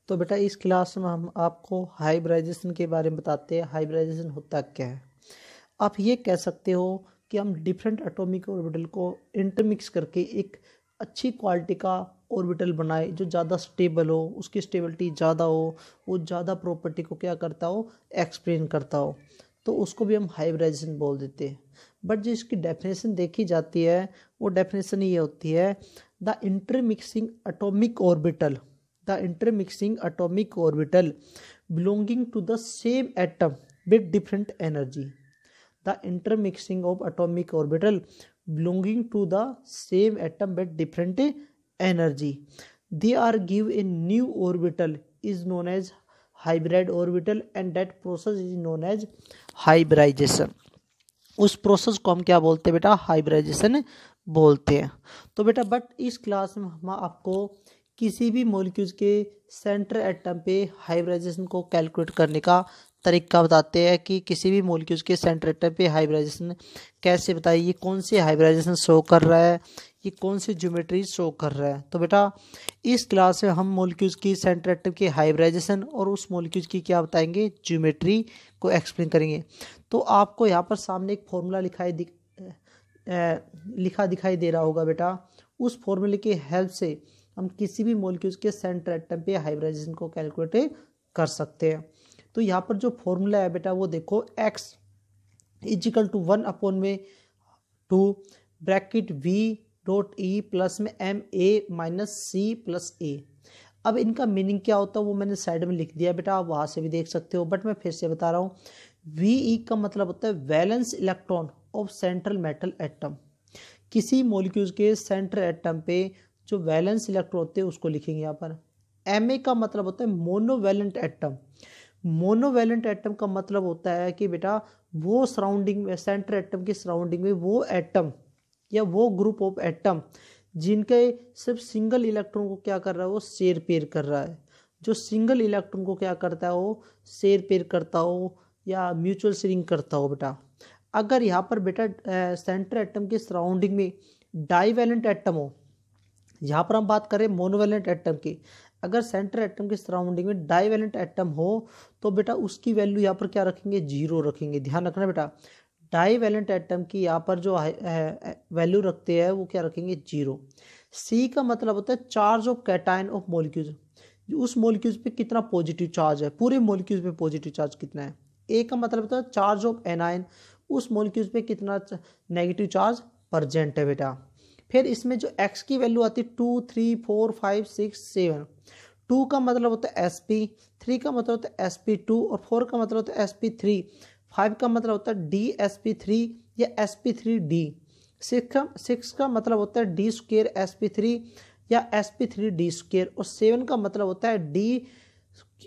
तो बेटा इस क्लास में हम आपको हाइब्रिडाइजेशन के बारे में बताते हैं। हाइब्रिडाइजेशन होता क्या है। आप ये कह सकते हो कि हम डिफरेंट एटॉमिक ऑर्बिटल को इंटरमिक्स करके एक अच्छी क्वालिटी का ऑर्बिटल बनाए जो ज़्यादा स्टेबल हो, उसकी स्टेबिलिटी ज़्यादा हो, वो ज़्यादा प्रॉपर्टी को क्या करता हो, एक्सप्लेन करता हो, तो उसको भी हम हाइब्रिडाइजेशन बोल देते हैं। बट जो इसकी डेफिनेशन देखी जाती है वो डेफिनेशन ये होती है, the intermixing atomic orbital, the intermixing atomic orbital belonging to the same atom with different energy. The intermixing of atomic orbital belonging to the same atom with different energy. They are give a new orbital is known as hybrid orbital, and that process is known as hybridization. उस process को हम क्या बोलते हैं बेटा, hybridisation बोलते हैं। तो बेटा बट इस क्लास में हम आपको किसी भी मॉलिक्यूल्स के सेंटर एटम पे हाइब्रिडाइजेशन को कैलकुलेट करने का तरीका बताते हैं कि किसी भी मॉलिक्यूल्स के सेंटर एटम पे हाइब्रिडाइजेशन कैसे बताइए, ये कौन सी हाइब्रिडाइजेशन शो कर रहा है, ये कौन सी ज्योमेट्री शो कर रहा है। तो बेटा इस क्लास में हम मॉलिक्यूल्स की सेंटर एटम की हाइब्रिडाइजेशन और उस मॉलिक्यूल्स की क्या बताएंगे, ज्योमेट्री को एक्सप्लेन करेंगे। तो आपको यहाँ पर सामने एक फॉर्मूला लिखा दिखाई दे रहा होगा बेटा। उस फॉर्मूले की हेल्प से हम किसी भी मॉलिक्यूल्स के सेंटर एटम पे हाइब्रिडाइजेशन को कैलकुलेट कर सकते हैं। तो यहाँ पर जो फॉर्मूला है बेटा वो देखो, x equal to 1/2 bracket v dot E plus में M A minus C plus A. अब इनका मीनिंग क्या होता है वो मैंने साइड में लिख दिया बेटा, आप वहाँ से भी देख सकते हो, बट मैं फिर से बता रहा हूँ। वी ई का मतलब होता है valence electron of central metal atom. किसी मॉलिक्यूल्स के सेंटर एटम पे जो वैलेंस इलेक्ट्रॉन होते हैं उसको लिखेंगे यहाँ पर। एम ए का मतलब होता है मोनोवैलेंट एटम। मोनोवैलेंट एटम का मतलब होता है कि बेटा वो सराउंडिंग में, सेंटर एटम के सराउंडिंग में वो एटम या वो ग्रुप ऑफ एटम जिनके सिर्फ सिंगल इलेक्ट्रॉन को क्या कर रहा है, वो शेयर पेयर कर रहा है। जो सिंगल इलेक्ट्रॉन को क्या करता है, वो शेयर पेयर करता हो या म्यूचुअल शेयरिंग करता हो बेटा। अगर यहाँ पर बेटा सेंटर एटम के सराउंडिंग में डाईवैलेंट एटम हो, यहाँ पर हम बात करें मोनोवैलेंट एटम की, अगर सेंटर एटम के सराउंडिंग में डाईवैलेंट एटम हो तो बेटा उसकी वैल्यू यहाँ पर क्या रखेंगे, 0 रखेंगे। ध्यान रखना बेटा, डाईवैलेंट एटम की यहाँ पर जो वैल्यू रखते हैं वो क्या रखेंगे, 0। सी का मतलब होता है charge of cation of molecules, उस मॉलिक्यूल्स पे कितना पॉजिटिव चार्ज है, पूरे मॉलिक्यूल्स पे पॉजिटिव चार्ज कितना है। ए का मतलब होता है चार्ज ऑफ एनायन, उस मॉलिक्यूल्स पे कितना नेगेटिव चार्ज प्रेजेंट है बेटा। फिर इसमें जो x की वैल्यू आती है 2, 3, 4, 5, 6, 7। 2 का मतलब होता है sp, 3 का मतलब होता है sp2 और 4 का मतलब होता है sp3, 5 का मतलब होता है dsp3 या sp3d, 6 का मतलब होता है d स्क्वायर sp3 या sp3d स्क्वायर और 7 का मतलब होता है d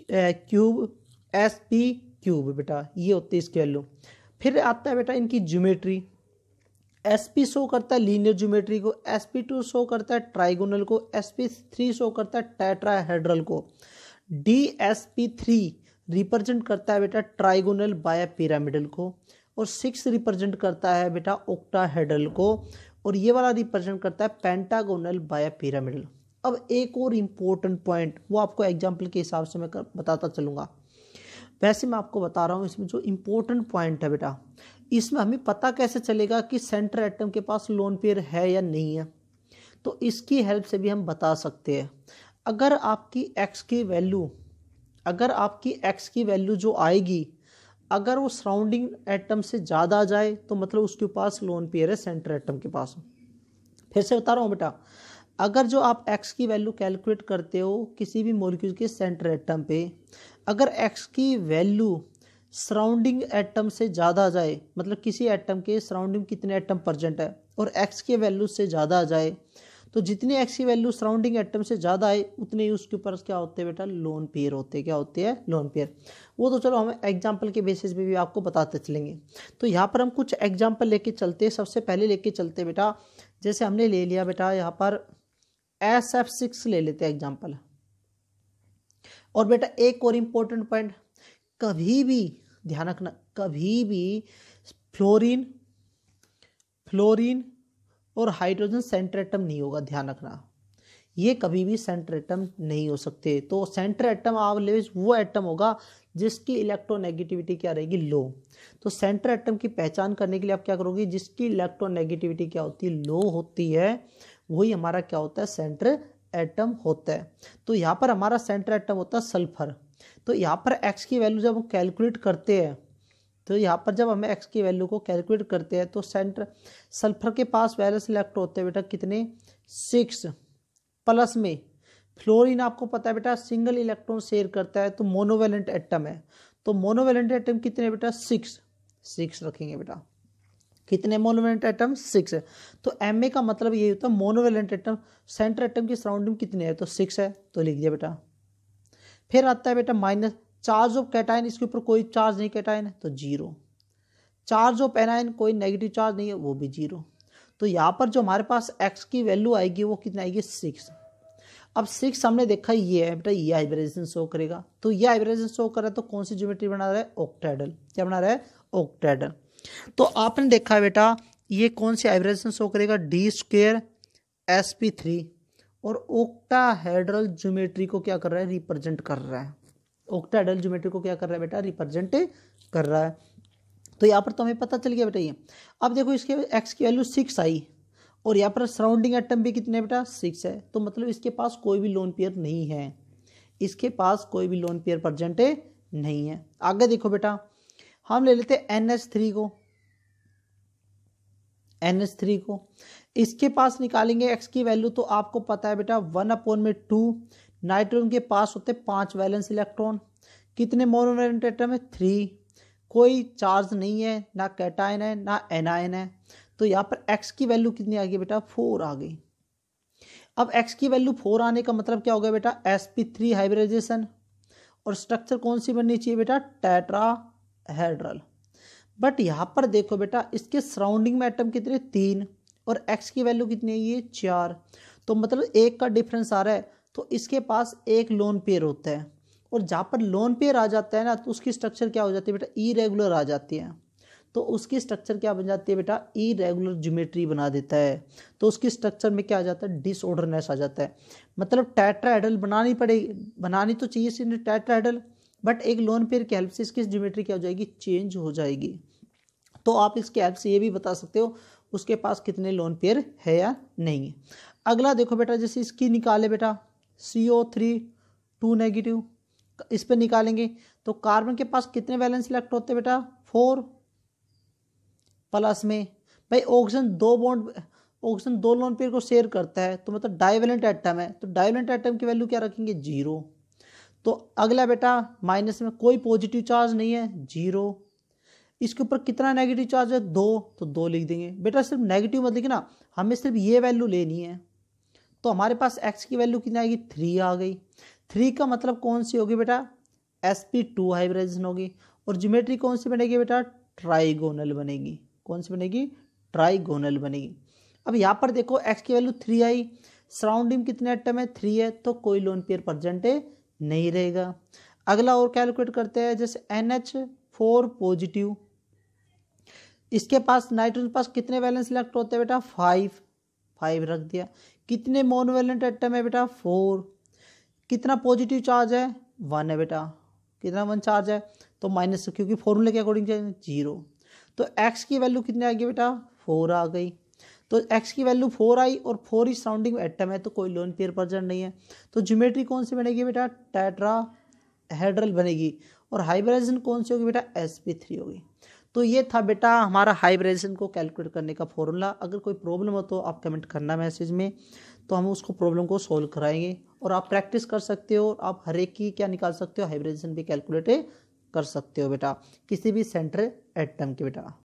क्यूब sp क्यूब बेटा। ये होती है इसकी वैल्यू। फिर आता है बेटा इनकी ज्योमेट्री। sp शो करता है लीनियर ज्योमेट्री को, sp2 शो करता है ट्राइगोनल को, sp3 शो करता है टेट्राहेड्रल को, dsp3 रिप्रेजेंट करता है बेटा ट्राइगोनल बाय पिरामिडल को, और 6 रिप्रेजेंट करता है बेटा ऑक्टाहेड्रल को, और ये वाला रिप्रेजेंट करता है पेंटागोनल बाय पिरामिडल। अब एक और इम्पोर्टेंट पॉइंट वो आपको एग्जाम्पल के हिसाब से मैं बताता चलूँगा। वैसे मैं आपको बता रहा हूँ इसमें जो इम्पोर्टेंट पॉइंट है बेटा, इसमें हमें पता कैसे चलेगा कि सेंटर एटम के पास लोन पेयर है या नहीं है। तो इसकी हेल्प से भी हम बता सकते हैं। अगर आपकी x की वैल्यू जो आएगी, अगर वो सराउंडिंग एटम से ज़्यादा आ जाए तो मतलब उसके पास लोन पेयर है सेंटर एटम के पास। फिर से बता रहा हूँ बेटा, अगर जो आप x की वैल्यू कैलकुलेट करते हो किसी भी मॉलिक्यूल के सेंटर एटम पे, अगर x की वैल्यू सराउंडिंग एटम से ज़्यादा आ जाए, मतलब किसी एटम के सराउंडिंग कितने एटम प्रेजेंट है, और x के वैल्यू से ज़्यादा आ जाए, तो जितनी x की वैल्यू सराउंडिंग एटम से ज़्यादा आए उतने ही उसके ऊपर क्या होते हैं बेटा, लोन पेयर होते हैं। क्या होते हैं, लोन पेयर। वो तो चलो हम एग्जाम्पल के बेसिस पे भी आपको बताते चलेंगे। तो यहाँ पर हम कुछ एग्जाम्पल लेके चलते हैं। सबसे पहले लेके चलते बेटा, जैसे हमने ले लिया बेटा यहाँ पर SF6 ले लेते हैं एग्जाम्पल। और बेटा एक और इम्पोर्टेंट पॉइंट, कभी भी ध्यान रखना, कभी भी फ्लोरीन और हाइड्रोजन सेंटर एटम नहीं होगा। ध्यान रखना, ये कभी भी सेंटर एटम नहीं हो सकते। तो सेंटर एटम ऑलवेज वो एटम होगा जिसकी इलेक्ट्रोनेगेटिविटी क्या रहेगी, लो। तो सेंटर एटम की पहचान करने के लिए आप क्या करोगे, जिसकी इलेक्ट्रोनेगेटिविटी क्या होती है, लो होती है, वही हमारा क्या होता है, सेंटर एटम होता है। तो यहाँ पर हमारा सेंटर एटम होता है सल्फर। तो यहाँ पर एक्स की वैल्यू जब हम कैलकुलेट करते हैं, तो यहाँ पर जब हमें एक्स की वैल्यू को कैलकुलेट करते हैं तो सेंटर सल्फर के पास वैलेंस इलेक्ट्रॉन होते हैं बेटा कितने, 6। प्लस में फ्लोरीन आपको पता है बेटा सिंगल इलेक्ट्रॉन शेयर करता है, तो मोनोवेलेंट एटम है। तो मोनोवेलेंट एटम कितने बेटा, 6 रखेंगे बेटा। कितने मोनोवेलेंट एटम, 6 है। तो एम का मतलब ये होता है मोनोवेलेंट एटम सेंटर एटम की सराउंडिंग कितने है, तो 6 है, तो लिख दिया बेटा। फिर आता है बेटा माइनस चार्ज ऑफ कैटायन, इसके ऊपर कोई चार्ज नहीं कैटायन है तो 0। चार्ज ऑफ एनायन कोई नेगेटिव चार्ज नहीं है, वो भी 0। तो यहाँ पर जो हमारे पास एक्स की वैल्यू आएगी वो कितना आएगी, 6। अब 6 हमने देखा ये है बेटा, ये हाइब्रिडाइजेशन शो करेगा। तो ये हाइब्रिडाइजेशन शो कर रहा है तो कौन सी ज्योमेट्री बना रहा है, ऑक्टेडल। क्या बना रहा है, ऑक्टेडल। तो आपने देखा है बेटा ये कौन सी हाइब्रिडाइजेशन शो करेगा, d² sp3, और ऑक्टाहेड्रल ज्योमेट्री को क्या कर रहा है, रिप्रेजेंट कर रहा है। ऑक्टाहेड्रल ज्योमेट्री को क्या कर रहा है बेटा, रिप्रेजेंट कर रहा है। तो यहाँ पर तो हमें पता चल गया बेटा ये। अब देखो इसके एक्स की वैल्यू 6 आई और यहाँ पर सराउंडिंग एटम भी कितने बेटा, 6 है। तो मतलब इसके पास कोई भी लोन पेयर नहीं है, इसके पास कोई भी लोन पेयर प्रेजेंट नहीं है। आगे देखो बेटा, हम ले लेते हैं NH3 को, इसके पास निकालेंगे एक्स की वैल्यू। तो आपको पता है बेटा 1/2 नाइट्रोजन के पास होते 5 वैलेंस इलेक्ट्रॉन। कितने मोनोवेलेंट एटम है, 3। कोई चार्ज नहीं है, ना कैटायन है ना एनायन है। तो यहाँ पर एक्स की वैल्यू कितनी आ गई बेटा, 4 आ गई। अब एक्स की वैल्यू 4 आने का मतलब क्या हो गया बेटा, sp3 हाइब्रिडाइजेशन। और स्ट्रक्चर कौन सी बननी चाहिए बेटा, टेट्राहेड्रल। बट यहाँ पर देखो बेटा इसके सराउंडिंग में एटम कितने, 3, और एक्स की वैल्यू कितनी है, ये 4। तो मतलब 1 का डिफरेंस आ रहा है। तो इसके पास एक लोन पेयर होता है, और जहाँ पर लोन पेयर आ जाता है ना तो उसकी स्ट्रक्चर क्या हो जाती है बेटा, इरेगुलर आ जाती है। तो उसकी स्ट्रक्चर क्या बन जाती है बेटा, इरेगुलर ज्योमेट्री बना देता है। तो उसकी स्ट्रक्चर में क्या आ जाता है, डिसऑर्डरनेस आ जाता है। मतलब टेट्राहेड्रल बनानी तो चाहिए सिर्फ टेट्राहेड्रल, बट एक लोन पेयर की हेल्प से इसकी ज्योमेट्री क्या हो जाएगी, चेंज हो जाएगी। तो आप इसके हेल्प से ये भी बता सकते हो उसके पास कितने लोन पेयर है या नहीं है। अगला देखो बेटा, जैसे इसकी निकाले बेटा CO3 2 नेगेटिव, इस पर निकालेंगे तो कार्बन के पास कितने वैलेंस इलेक्ट्रॉन होते हैं बेटा, 4। प्लस में भाई ऑक्सीजन 2 लोन पेयर को शेयर करता है, तो मतलब डाइवेलेंट एटम है। तो डाइवेलेंट एटम की वैल्यू क्या रखेंगे, 0। तो अगला बेटा माइनस में कोई पॉजिटिव चार्ज नहीं है, 0। इसके ऊपर कितना नेगेटिव चार्ज है, 2, तो 2 लिख देंगे बेटा। सिर्फ नेगेटिव मत लिखना, हमें सिर्फ ये वैल्यू लेनी है। तो हमारे पास एक्स की वैल्यू कितनी आएगी, 3 आ गई। 3 का मतलब कौन सी होगी बेटा, sp2 हाइब्रिडाइजेशन होगी। और ज्योमेट्री कौन सी बनेगी बेटा, ट्राइगोनल बनेगी। कौन सी बनेगी, ट्राइगोनल बनेगी। अब यहाँ पर देखो एक्स की वैल्यू 3 आई, सराउंडिंग कितने एटम है, 3 है, तो कोई लोन पेयर प्रेजेंट नहीं रहेगा। अगला और कैलकुलेट करते हैं, जैसे NH4 पॉजिटिव, इसके पास नाइट्रोजन पास कितने वैलेंस इलेक्ट्रॉन होते हैं बेटा, 5 रख दिया। कितने मोनोवेलेंट एटम है बेटा, 4। कितना पॉजिटिव चार्ज है, 1 है बेटा। कितना 1 चार्ज है, तो माइनस, क्योंकि फॉर्मूले के अकॉर्डिंग 0। तो एक्स की वैल्यू कितनी आ गई बेटा, 4 आ गई। तो एक्स की वैल्यू 4 आई और 4 ही सराउंडिंग में एटम है, तो कोई लोन पेयर प्रेजेंट नहीं है। तो ज्योमेट्री कौन सी बनेगी बेटा, टेट्राहेड्रल बनेगी। और हाइब्रिडाइजेशन कौन सी होगी बेटा, sp3 होगी। तो ये था बेटा हमारा हाइब्रिडाइजेशन को कैलकुलेट करने का फॉर्मूला। अगर कोई प्रॉब्लम हो तो आप कमेंट करना मैसेज में, तो हम उसको प्रॉब्लम को सॉल्व कराएंगे। और आप प्रैक्टिस कर सकते हो, आप हर एक की क्या निकाल सकते हो, हाइब्रिडाइजेशन भी कैलकुलेट कर सकते हो बेटा, किसी भी सेंटर एटम के बेटा।